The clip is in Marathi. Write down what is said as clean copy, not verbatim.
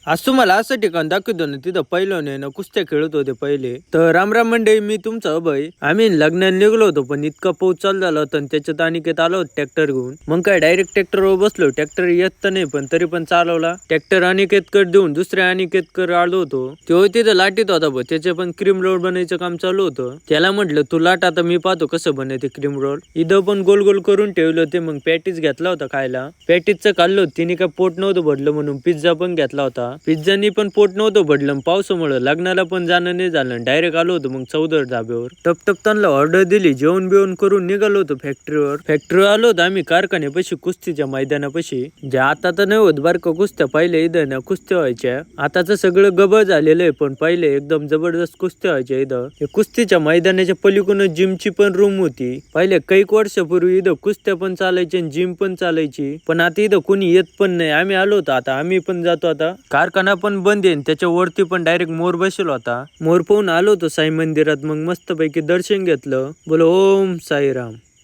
आज तुम्हाला असं ठिकाण दाखवतो ना, तिथं पहिलं ना कुस्त्या खेळत होते पहिले. तर रामराम मंडळी, मी तुमचा अभय. आम्ही लग्नाला निघलो होतो, पण इतका पाऊस चालू झाला होता आणि त्याच्यात अनिकेत आलो ट्रॅक्टर घेऊन. मग काय डायरेक्ट ट्रॅक्टरवर बसलो. ट्रॅक्टर येत तर नाही, पण तरी पण चालवला. ट्रॅक्टर अनिकेतकडे देऊन दुसऱ्या अनिकेतकडे आलो होतो. तो तिथं लाटीत होता बघ, त्याचे पण क्रीम रोल बनायचं काम चालू होतं. त्याला म्हटलं तू लाट, आता मी पाहतो कसं बनवते क्रीम रोल. इथं पण गोल गोल करून ठेवले होते. मग पॅटीस घेतला होता खायला. पॅटीसचं खाल्लो, तिने काय पोट नव्हतं भरलं म्हणून पिझ्झा पण घेतला होता. पिझ्झानी पण पोट नव्हतं भरलं. पावसामुळे लग्नाला पण जाणं नाही झालं. डायरेक्ट आलो होतो मग चौदर धाब्यावर. टप त्यांना ऑर्डर दिली, जेवण बिवण करून निघालो होतो फॅक्टरीवर आलो होतो आम्ही कारखान्यापाशी, कुस्तीच्या मैदानापाशी. जे आता तर नाही होत बरं का कुस्त्या, पहिले इथं ना कुस्त्या व्हायच्या. आताच सगळं गबळ झालेलं आहे, पण पहिले एकदम जबरदस्त कुस्त्या व्हायच्या इथं. कुस्तीच्या मैदानाच्या पलीकडून जिमची पण रूम होती. पहिले काही वर्षापूर्वी इथं कुस्त्या पण चालायची आणि जिम पण चालायची, पण आता इथं कोणी येत पण नाही. आम्ही आलो होतो, आता आम्ही पण जातो. आता कारखाना पण बंद आहे, त्याच्या वरती पण डायरेक्ट मोर बसलो होता. मोर पाहून आलो होतो साई मंदिरात. मग मस्तपैकी दर्शन घेतलं. बोलो ओम साईराम.